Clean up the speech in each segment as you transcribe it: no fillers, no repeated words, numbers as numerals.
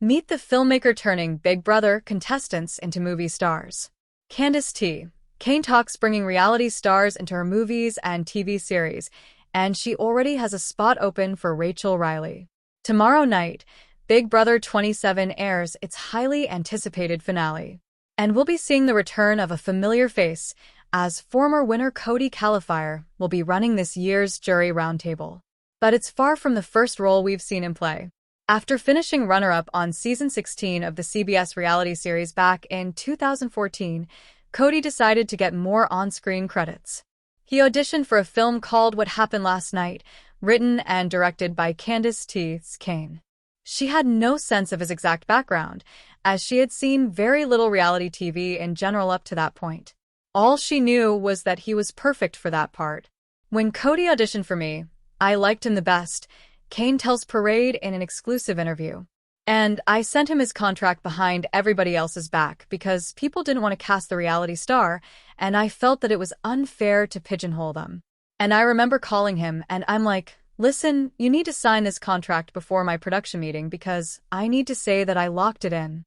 Meet the filmmaker turning Big Brother contestants into movie stars. Candice T. Kane talks bringing reality stars into her movies and TV series, and she already has a spot open for Rachel Riley. Tomorrow night, Big Brother 27 airs its highly anticipated finale. And we'll be seeing the return of a familiar face, as former winner Cody Calafire will be running this year's jury roundtable. But it's far from the first role we've seen him play. After finishing runner-up on Season 16 of the CBS reality series back in 2014, Cody decided to get more on-screen credits. He auditioned for a film called What Happened Last Night, written and directed by Candice T. Kane. She had no sense of his exact background, as she had seen very little reality TV in general up to that point. All she knew was that he was perfect for that part. When Cody auditioned for me, I liked him the best, Kane tells Parade in an exclusive interview. And I sent him his contract behind everybody else's back because people didn't want to cast the reality star, and I felt that it was unfair to pigeonhole them. And I remember calling him, and I'm like, listen, you need to sign this contract before my production meeting because I need to say that I locked it in.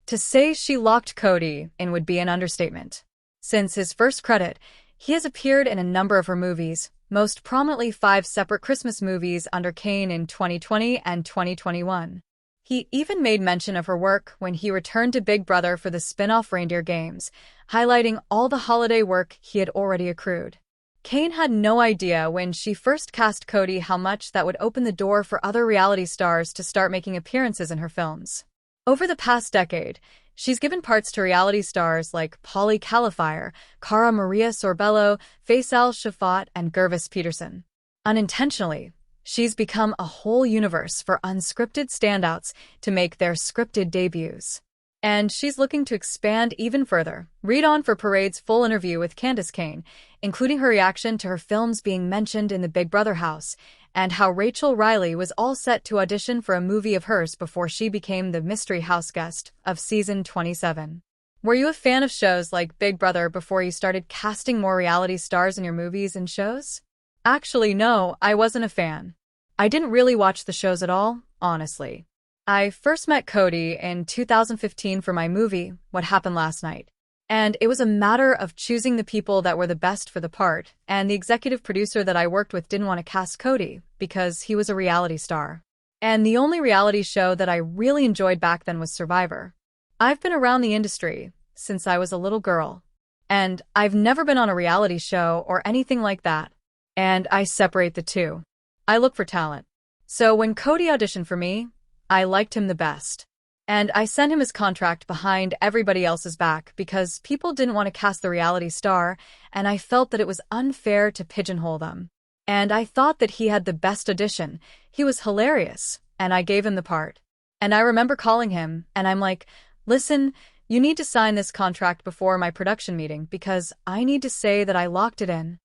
To say she locked Cody in would be an understatement. Since his first credit, he has appeared in a number of her movies, most prominently 5 separate Christmas movies under Kane in 2020 and 2021. He even made mention of her work when he returned to Big Brother for the spin-off Reindeer Games, highlighting all the holiday work he had already accrued. Kane had no idea when she first cast Cody how much that would open the door for other reality stars to start making appearances in her films. Over the past decade, she's given parts to reality stars like Polly Calafire, Cara Maria Sorbello, Faisal Shafat, and Gervais Peterson. Unintentionally, she's become a whole universe for unscripted standouts to make their scripted debuts. And she's looking to expand even further. Read on for Parade's full interview with Candice Kane, including her reaction to her films being mentioned in the Big Brother house, and how Rachel Riley was all set to audition for a movie of hers before she became the mystery houseguest of Season 27. Were you a fan of shows like Big Brother before you started casting more reality stars in your movies and shows? Actually, no, I wasn't a fan. I didn't really watch the shows at all, honestly. I first met Cody in 2015 for my movie, What Happened Last Night. And it was a matter of choosing the people that were the best for the part, and the executive producer that I worked with didn't want to cast Cody because he was a reality star. And the only reality show that I really enjoyed back then was Survivor. I've been around the industry since I was a little girl, and I've never been on a reality show or anything like that. And I separate the two. I look for talent. So when Cody auditioned for me, I liked him the best. And I sent him his contract behind everybody else's back because people didn't want to cast the reality star, and I felt that it was unfair to pigeonhole them. And I thought that he had the best audition. He was hilarious, and I gave him the part. And I remember calling him, and I'm like, listen, you need to sign this contract before my production meeting because I need to say that I locked it in.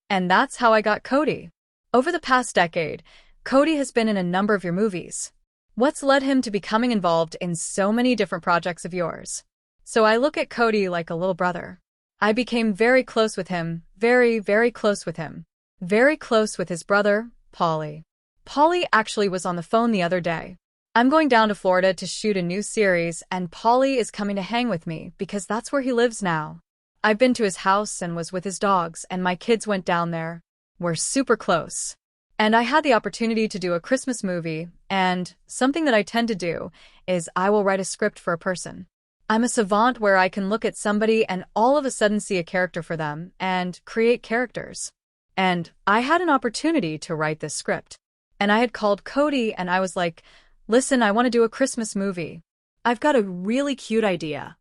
And that's how I got Cody. Over the past decade, Cody has been in a number of your movies. What's led him to becoming involved in so many different projects of yours? So I look at Cody like a little brother. I became very close with him, very, very close with him. Very close with his brother, Paulie. Paulie actually was on the phone the other day. I'm going down to Florida to shoot a new series, and Paulie is coming to hang with me because that's where he lives now. I've been to his house and was with his dogs, and my kids went down there. We're super close. And I had the opportunity to do a Christmas movie, and something that I tend to do is I will write a script for a person. I'm a savant where I can look at somebody and all of a sudden see a character for them and create characters. And I had an opportunity to write this script. And I had called Cody and I was like, listen, I want to do a Christmas movie. I've got a really cute idea.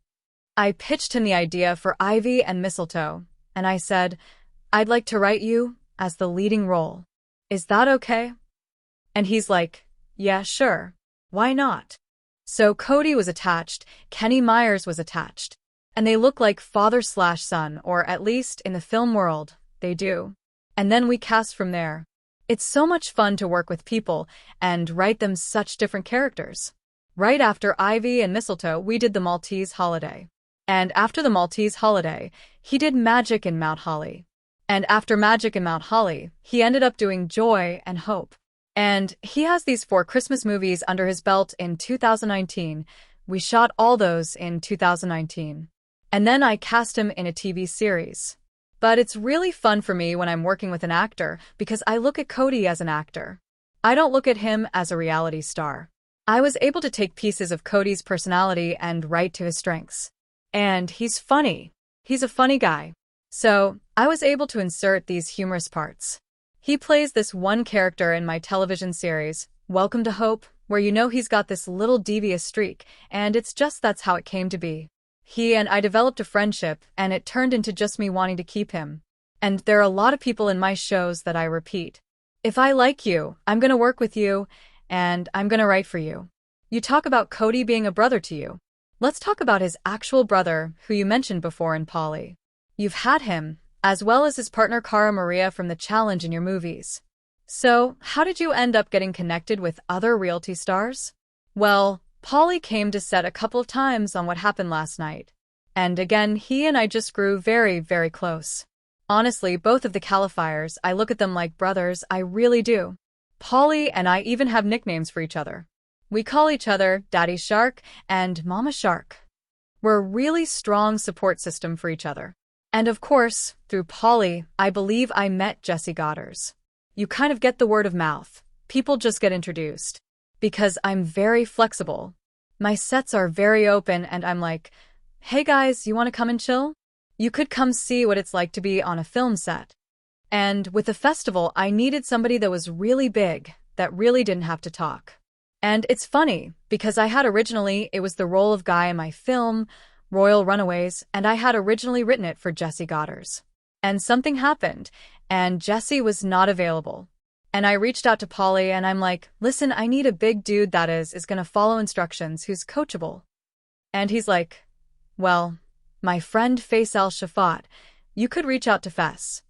I pitched him the idea for Ivy and Mistletoe, and I said, I'd like to write you as the leading role. Is that okay? And he's like, yeah, sure. Why not? So Cody was attached, Kenny Myers was attached. And they look like father/son, or at least in the film world, they do. And then we cast from there. It's so much fun to work with people and write them such different characters. Right after Ivy and Mistletoe, we did the Maltese Holiday. And after the Maltese Holiday, he did Magic in Mount Holly. And after Magic in Mount Holly, he ended up doing Joy and Hope. And he has these 4 Christmas movies under his belt in 2019. We shot all those in 2019. And then I cast him in a TV series. But it's really fun for me when I'm working with an actor because I look at Cody as an actor. I don't look at him as a reality star. I was able to take pieces of Cody's personality and write to his strengths. And he's funny. He's a funny guy. So, I was able to insert these humorous parts. He plays this one character in my television series, Welcome to Hope, where you know he's got this little devious streak, and that's how it came to be. He and I developed a friendship, and it turned into just me wanting to keep him. And there are a lot of people in my shows that I repeat. If I like you, I'm gonna work with you, and I'm gonna write for you. You talk about Cody being a brother to you. Let's talk about his actual brother, who you mentioned before in Polly. You've had him, as well as his partner Cara Maria from The Challenge in your movies. So, how did you end up getting connected with other realty stars? Well, Polly came to set a couple of times on what happened last night. And again, he and I just grew very, very close. Honestly, both of the Califiers, I look at them like brothers, I really do. Polly and I even have nicknames for each other. We call each other Daddy Shark and Mama Shark. We're a really strong support system for each other. And of course, through Polly, I believe I met Jesse Goddard. You kind of get the word of mouth. People just get introduced. Because I'm very flexible. My sets are very open and I'm like, hey guys, you want to come and chill? You could come see what it's like to be on a film set. And with the festival, I needed somebody that was really big, that really didn't have to talk. And it's funny, because it was the role of Guy in my film, Royal Runaways, and I had originally written it for Jesse Goddard. And something happened, and Jesse was not available. And I reached out to Polly and I'm like, listen, I need a big dude that is gonna follow instructions, who's coachable. And he's like, well, my friend Faisal Shafat, you could reach out to Fess.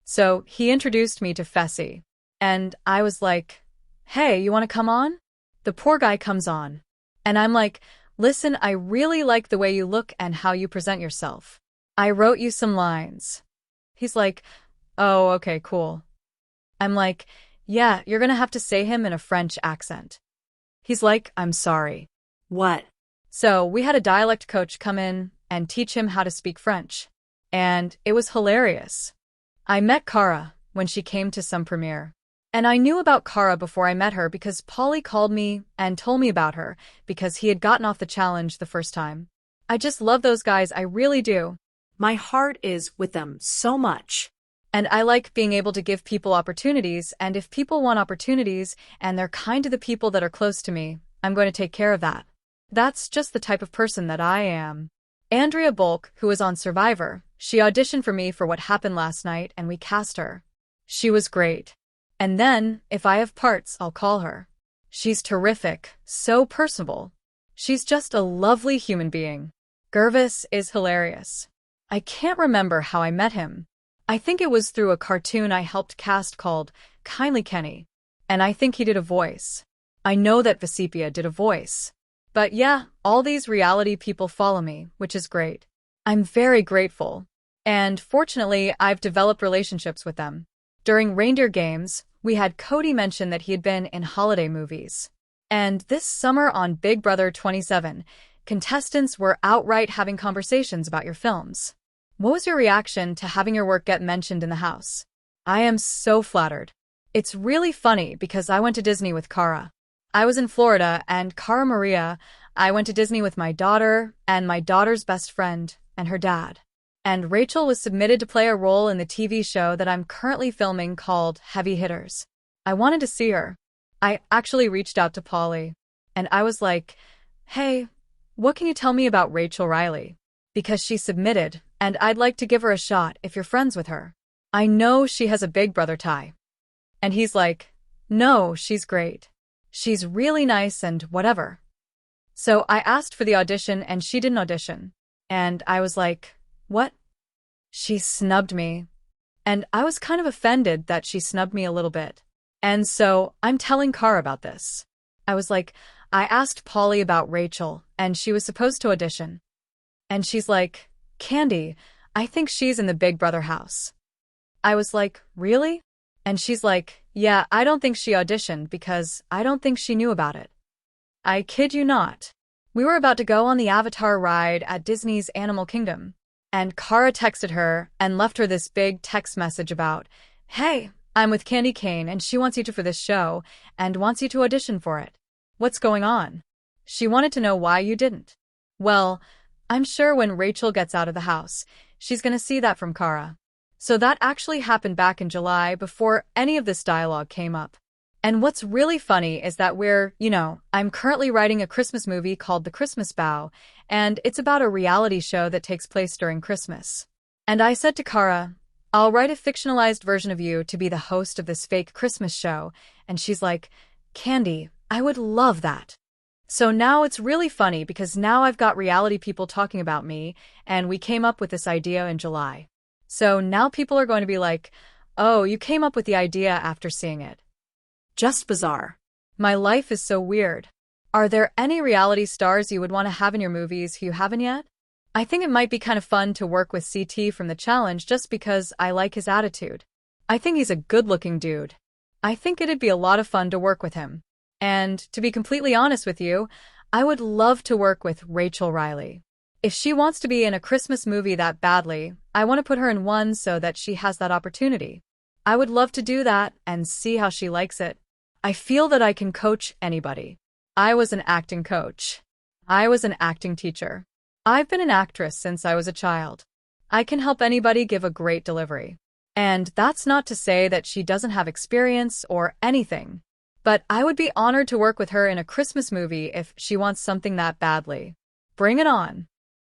So he introduced me to Fessy. And I was like, hey, you wanna come on? The poor guy comes on. And I'm like, listen, I really like the way you look and how you present yourself. I wrote you some lines. He's like, oh, okay, cool. I'm like, yeah, you're gonna have to say him in a French accent. He's like, I'm sorry. What? So we had a dialect coach come in and teach him how to speak French. And it was hilarious. I met Cara when she came to some premiere. And I knew about Cara before I met her because Polly called me and told me about her because he had gotten off the challenge the first time. I just love those guys, I really do. My heart is with them so much. And I like being able to give people opportunities, and if people want opportunities and they're kind to the people that are close to me, I'm going to take care of that. That's just the type of person that I am. Andrea Bulk, who was on Survivor, she auditioned for me for what happened last night and we cast her. She was great. And then, if I have parts, I'll call her. She's terrific, so personable. She's just a lovely human being. Gervis is hilarious. I can't remember how I met him. I think it was through a cartoon I helped cast called Kindly Kenny. And I think he did a voice. I know that Vesipia did a voice. But yeah, all these reality people follow me, which is great. I'm very grateful. And fortunately, I've developed relationships with them. During Reindeer Games, we had Cody mention that he had been in holiday movies. And this summer on Big Brother 27, contestants were outright having conversations about your films. What was your reaction to having your work get mentioned in the house? I am so flattered. It's really funny because I went to Disney with Cara. I was in Florida and Cara Maria, I went to Disney with my daughter and my daughter's best friend and her dad. And Rachel was submitted to play a role in the TV show that I'm currently filming called Heavy Hitters. I wanted to see her. I actually reached out to Polly. And I was like, hey, what can you tell me about Rachel Riley? Because she submitted, and I'd like to give her a shot if you're friends with her. I know she has a big brother tie. And he's like, no, she's great. She's really nice and whatever. So I asked for the audition and she didn't audition. And I was like, what? She snubbed me. And I was kind of offended that she snubbed me a little bit. And so I'm telling Cara about this. I was like, I asked Polly about Rachel, and she was supposed to audition. And she's like, Candy, I think she's in the Big Brother house. I was like, really? And she's like, yeah, I don't think she auditioned because I don't think she knew about it. I kid you not. We were about to go on the Avatar ride at Disney's Animal Kingdom. And Kara texted her and left her this big text message about, hey, I'm with Candy Kane and she wants you to for this show and wants you to audition for it. What's going on? She wanted to know why you didn't. Well, I'm sure when Rachel gets out of the house, she's gonna see that from Kara. So that actually happened back in July before any of this dialogue came up. And what's really funny is that I'm currently writing a Christmas movie called The Christmas Bow, and it's about a reality show that takes place during Christmas. And I said to Kara, I'll write a fictionalized version of you to be the host of this fake Christmas show, and she's like, Candy, I would love that. So now it's really funny because now I've got reality people talking about me, and we came up with this idea in July. So now people are going to be like, oh, you came up with the idea after seeing it. Just bizarre. My life is so weird. Are there any reality stars you would want to have in your movies who you haven't yet? I think it might be kind of fun to work with CT from The Challenge just because I like his attitude. I think he's a good-looking dude. I think it'd be a lot of fun to work with him. And to be completely honest with you, I would love to work with Rachel Riley. If she wants to be in a Christmas movie that badly, I want to put her in one so that she has that opportunity. I would love to do that and see how she likes it. I feel that I can coach anybody. I was an acting coach. I was an acting teacher. I've been an actress since I was a child. I can help anybody give a great delivery. And that's not to say that she doesn't have experience or anything. But I would be honored to work with her in a Christmas movie if she wants something that badly. Bring it on.